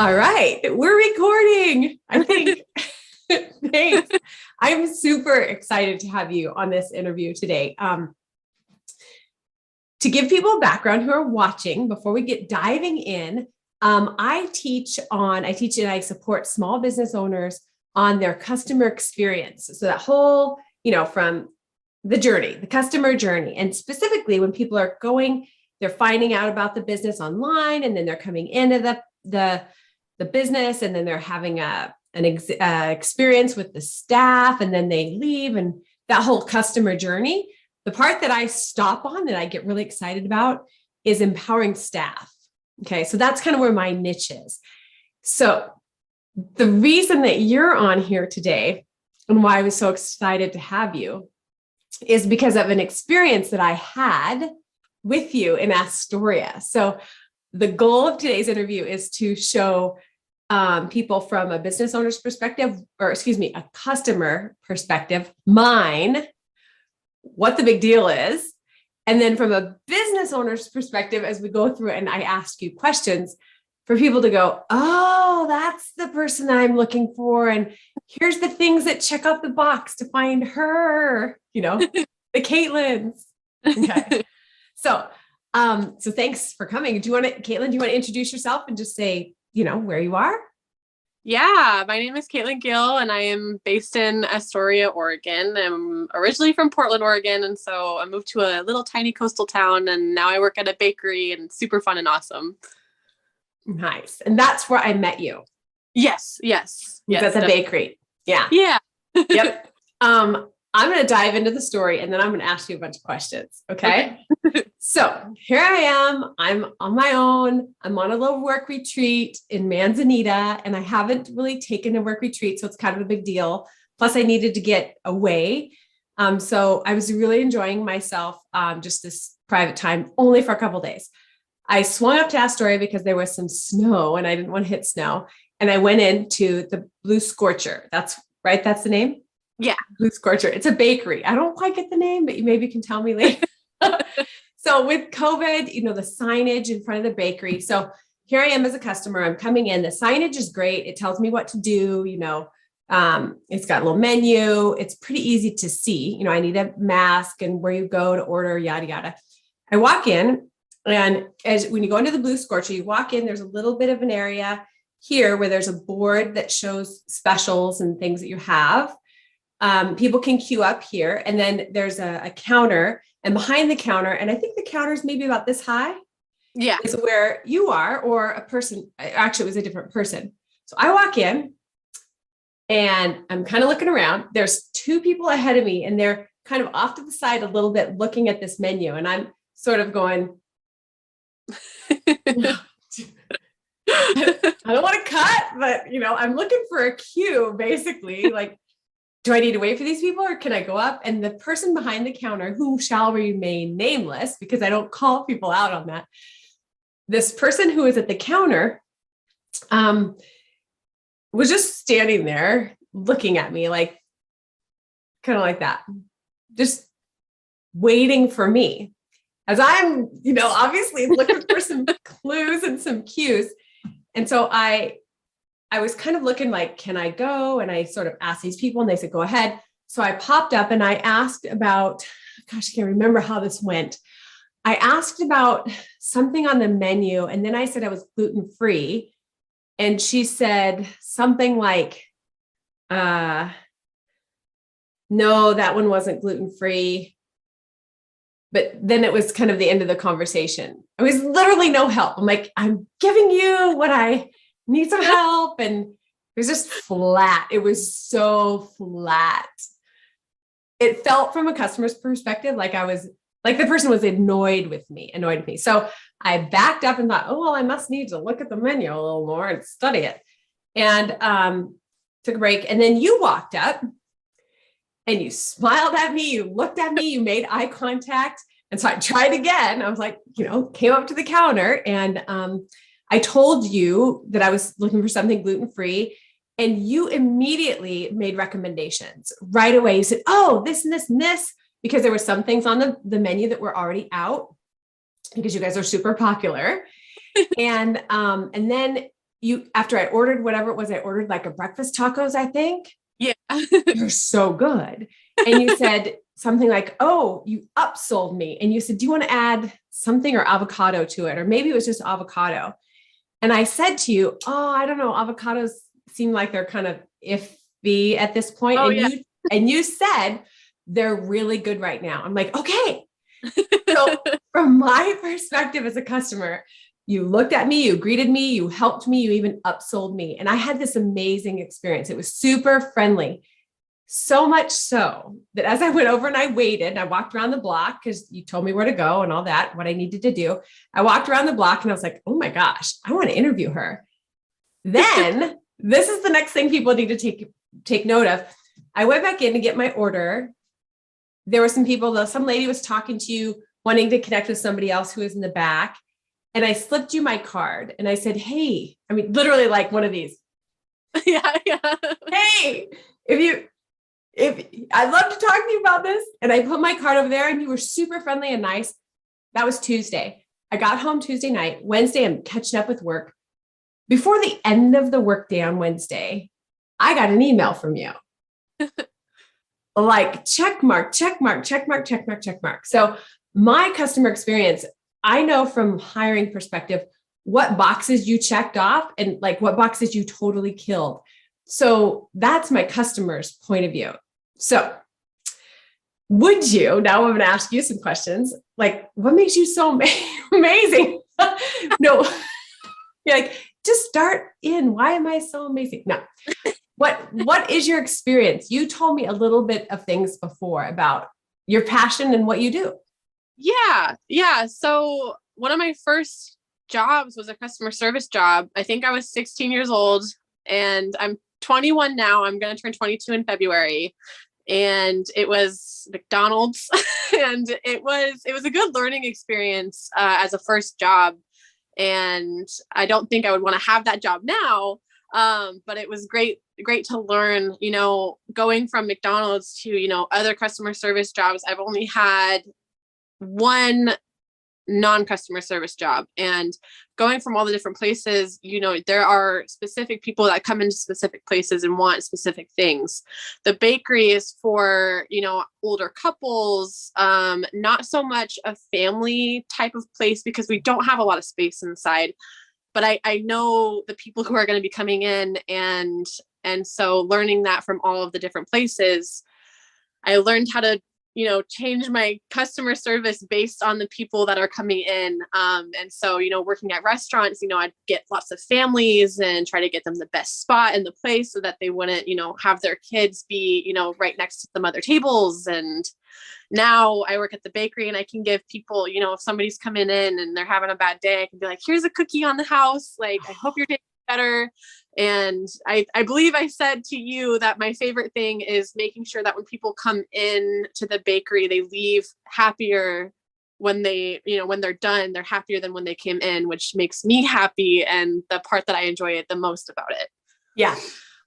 All right, we're recording. I think. Thanks. I'm super excited to have you on this interview today. To give people a background who are watching, before we get diving in, I teach and I support small business owners on their customer experience. So that whole, from the journey, the customer journey, and specifically when people are they're finding out about the business online, and then they're coming into the business, and then they're having an experience with the staff, and then they leave, and that whole customer journey. The part that I stop on that I get really excited about is empowering staff. Okay, so that's kind of where my niche is. So the reason that you're on here today and why I was so excited to have you is because of an experience that I had with you in Astoria. So the goal of today's interview is to show people from a business owner's perspective, a customer perspective, mine, what the big deal is. And then from a business owner's perspective, as we go through it and I ask you questions, for people to go, oh, that's the person that I'm looking for. And here's the things that check off the box to find her, the Caitlins. Okay. So thanks for coming. Caitlin, do you want to introduce yourself and just say, where you are? Yeah, my name is Caitlin Gill, and I am based in Astoria, Oregon. I'm originally from Portland, Oregon, and so I moved to a little tiny coastal town, and now I work at a bakery, and it's super fun and awesome. Nice. And that's where I met you. Yes. At the bakery. Yeah. Yeah. Yep. I'm going to dive into the story, and then I'm going to ask you a bunch of questions. Okay. So here I am. I'm on my own. I'm on a little work retreat in Manzanita, and I haven't really taken a work retreat, so it's kind of a big deal. Plus, I needed to get away. So I was really enjoying myself, just this private time, only for a couple of days. I swung up to Astoria because there was some snow, and I didn't want to hit snow. And I went into the Blue Scorcher. That's right. That's the name. Yeah. Blue Scorcher. It's a bakery. I don't quite get the name, but you maybe can tell me later. So with COVID, the signage in front of the bakery. So here I am as a customer. I'm coming in. The signage is great. It tells me what to do. It's got a little menu. It's pretty easy to see. I need a mask and where you go to order, yada, yada. I walk in, and when you go into the Blue Scorcher, you walk in, there's a little bit of an area here where there's a board that shows specials and things that you have. People can queue up here, and then there's a counter, and behind the counter, and I think the counter is maybe about this high. Yeah. Is where you are, or a person. Actually, it was a different person. So I walk in, and I'm kind of looking around. There's two people ahead of me, and they're kind of off to the side a little bit looking at this menu. And I'm sort of going, I don't want to cut, but I'm looking for a cue, basically. Like, do I need to wait for these people, or can I go up? And the person behind the counter, who shall remain nameless because I don't call people out on that. This person who is at the counter was just standing there looking at me, like, kind of like that, just waiting for me as I'm, obviously looking for some clues and some cues. And so I was kind of looking like, can I go? And I sort of asked these people, and they said, go ahead. So I popped up and I asked about, gosh, I can't remember how this went. I asked about something on the menu, and then I said I was gluten-free. And she said something like, no, that one wasn't gluten-free. But then it was kind of the end of the conversation. It was literally no help. I'm like, I'm giving you what I need, some help. And it was just flat. It was so flat. It felt from a customer's perspective like the person was annoyed with me. So I backed up and thought, oh, well, I must need to look at the menu a little more and study it. And took a break. And then you walked up and you smiled at me. You looked at me. You made eye contact. And so I tried again. I was like, came up to the counter, and I told you that I was looking for something gluten-free, and you immediately made recommendations right away. You said, oh, this and this and this, because there were some things on the menu that were already out because you guys are super popular. And then after I ordered whatever it was, I ordered like a breakfast tacos, I think. Yeah. You're so good. And you said something like, oh, you upsold me. And you said, do you want to add something or avocado to it? Or maybe it was just avocado. And I said to you, oh, I don't know. Avocados seem like they're kind of iffy at this point. Oh, And yeah. you said they're really good right now. I'm like, okay. So from my perspective as a customer, you looked at me, you greeted me, you helped me, you even upsold me. And I had this amazing experience. It was super friendly. So much so that as I went over and I waited, and I walked around the block because you told me where to go and all that, what I needed to do. I walked around the block and I was like, oh my gosh, I want to interview her. Then this is the next thing people need to take note of. I went back in to get my order. There were some people, some lady was talking to you, wanting to connect with somebody else who was in the back. And I slipped you my card and I said, hey, I mean, literally like one of these. Yeah. Hey, if I'd love to talk to you about this. And I put my card over there and you were super friendly and nice. That was Tuesday. I got home Tuesday night. Wednesday, I'm catching up with work. Before the end of the workday on Wednesday, I got an email from you. Like check mark, check mark, check mark, check mark, check mark. So my customer experience, I know from hiring perspective, what boxes you checked off and like what boxes you totally killed. So that's my customer's point of view. So would you, now I'm going to ask you some questions, like what makes you so amazing? No, you're like, just start in. Why am I so amazing? No. What is your experience? You told me a little bit of things before about your passion and what you do. Yeah. So one of my first jobs was a customer service job. I think I was 16 years old and I'm 21 now. I'm going to turn 22 in February. And it was McDonald's and it was a good learning experience as a first job. And I don't think I would want to have that job now. But it was great to learn, going from McDonald's to, other customer service jobs. I've only had one non-customer service job, and going from all the different places, there are specific people that come into specific places and want specific things. The bakery is for, older couples, not so much a family type of place because we don't have a lot of space inside. But I know the people who are going to be coming in, and so learning that from all of the different places, I learned how to, change my customer service based on the people that are coming in. And so, working at restaurants, I'd get lots of families and try to get them the best spot in the place so that they wouldn't, have their kids be, right next to some other tables. And now I work at the bakery and I can give people, if somebody's coming in and they're having a bad day, I can be like, here's a cookie on the house. Like, I hope your day is better. And I believe I said to you that my favorite thing is making sure that when people come in to the bakery, they leave happier when when they're done, they're happier than when they came in, which makes me happy. And the part that I enjoy it the most about it. Yeah.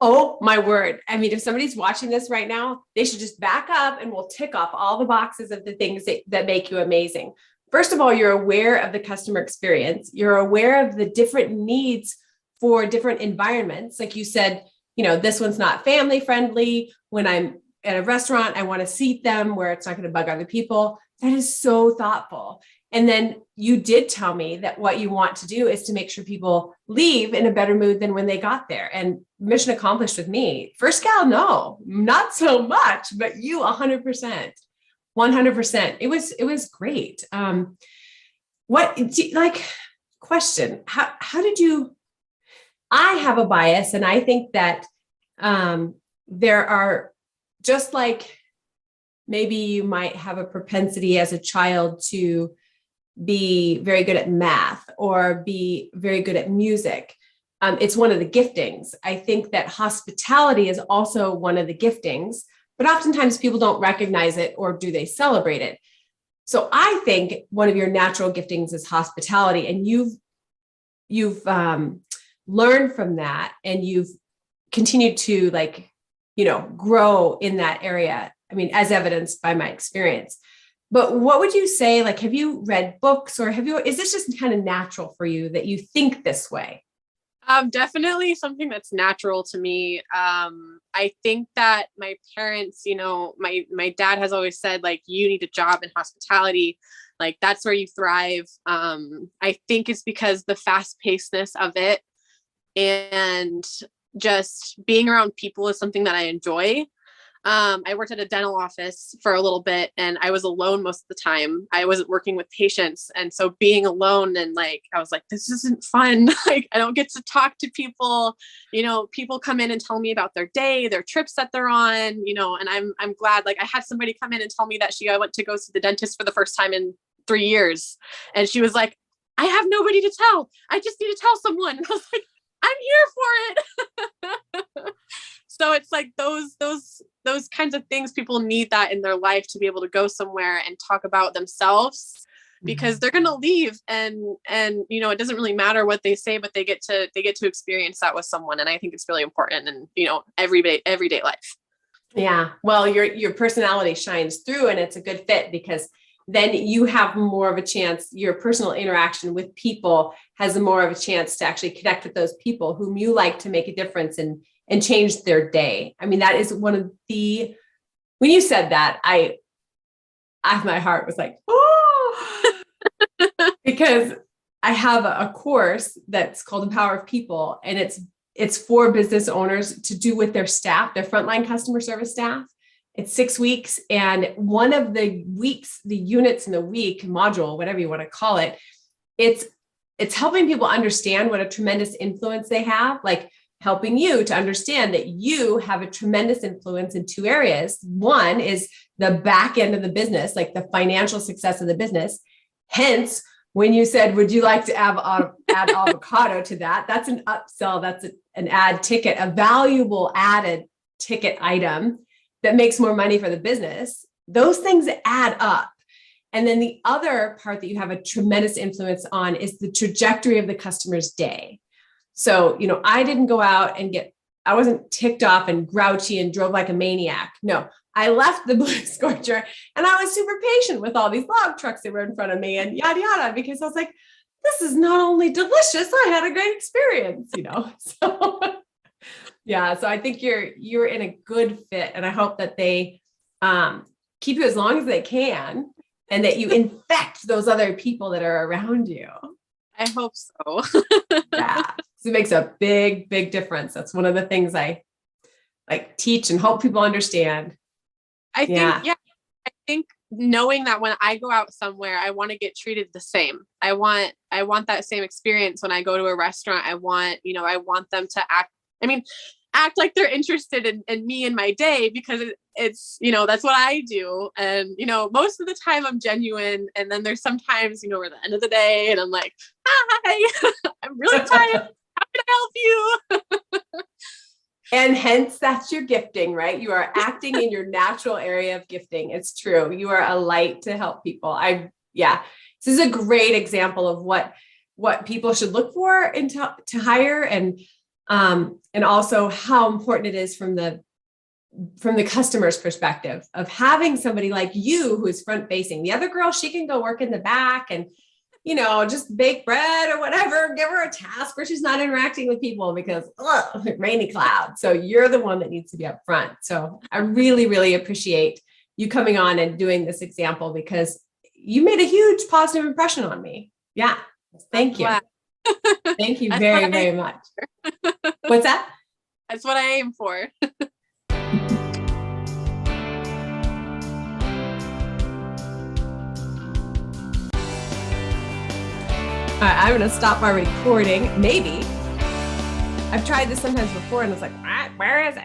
Oh my word. I mean, if somebody's watching this right now, they should just back up and we'll tick off all the boxes of the things that make you amazing. First of all, you're aware of the customer experience. You're aware of the different needs for different environments. Like you said, this one's not family friendly. When I'm at a restaurant, I want to seat them where it's not going to bug other people. That is so thoughtful. And then you did tell me that what you want to do is to make sure people leave in a better mood than when they got there. And mission accomplished with me. First gal, no, not so much, but you 100%, 100%. It was great. Question, how did you, I have a bias and I think that there are, just like maybe you might have a propensity as a child to be very good at math or be very good at music. It's one of the giftings. I think that hospitality is also one of the giftings, but oftentimes people don't recognize it or do they celebrate it. So I think one of your natural giftings is hospitality, and you've learned from that and you've continued to grow in that area. I mean, as evidenced by my experience. But what would you say, have you read books or is this just kind of natural for you that you think this way? Definitely something that's natural to me. I think that my parents, my dad has always said, like, you need a job in hospitality. Like, that's where you thrive. I think it's because the fast pacedness of it and just being around people is something that I enjoy. I worked at a dental office for a little bit and I was alone most of the time. I wasn't working with patients. And so being alone and like, I was like, this isn't fun. Like, I don't get to talk to people, people come in and tell me about their day, their trips that they're on, and I'm glad, like, I had somebody come in and tell me that I went to go see the dentist for the first time in 3 years. And she was like, I have nobody to tell. I just need to tell someone. And I was like, I'm here for it. So it's like those kinds of things, people need that in their life to be able to go somewhere and talk about themselves, because they're going to leave and it doesn't really matter what they say, but they get to experience that with someone. And I think it's really important in, everyday life. Yeah. Well, your personality shines through and it's a good fit, because then you have more of a chance, your personal interaction with people has more of a chance to actually connect with those people whom you like to make a difference and change their day. I mean, that is one of when you said that, my heart was like, oh, because I have a course that's called The Power of People. And it's for business owners to do with their staff, their frontline customer service staff. It's 6 weeks. And one of the weeks, the units in the week module, whatever you want to call it, it's helping people understand what a tremendous influence they have, like helping you to understand that you have a tremendous influence in 2 areas. One is the back end of the business, like the financial success of the business. Hence, when you said, would you like to add avocado to that? That's an upsell. That's an add ticket, a valuable added ticket item that makes more money for the business. Those things add up. And then the other part that you have a tremendous influence on is the trajectory of the customer's day. So, I didn't go out I wasn't ticked off and grouchy and drove like a maniac. No, I left the Blue Scorcher and I was super patient with all these log trucks that were in front of me and yada, yada, because I was like, this is not only delicious, I had a great experience, So yeah, so I think you're in a good fit, and I hope that they keep you as long as they can and that you infect those other people that are around you. I hope so. Yeah. So it makes a big, big difference. That's one of the things I like teach and hope people understand. I think knowing that when I go out somewhere, I want to get treated the same. I want that same experience when I go to a restaurant. I want them to act like they're interested in me and my day, because it's, that's what I do. And, most of the time I'm genuine. And then there's sometimes, we're at the end of the day and I'm like, hi, I'm really tired. How can I help you? And hence that's your gifting, right? You are acting in your natural area of gifting. It's true. You are a light to help people. This is a great example of what people should look for to hire, and also how important it is from the customer's perspective of having somebody like you who is front facing. The other girl, she can go work in the back and, just bake bread or whatever, give her a task where she's not interacting with people because rainy cloud. So you're the one that needs to be up front. So I really, really appreciate you coming on and doing this example, because you made a huge positive impression on me. Yeah. Thank you. Thank you very, very much. What's that? That's what I aim for. All right, I'm going to stop my recording. Maybe. I've tried this sometimes before and it's like, where is it?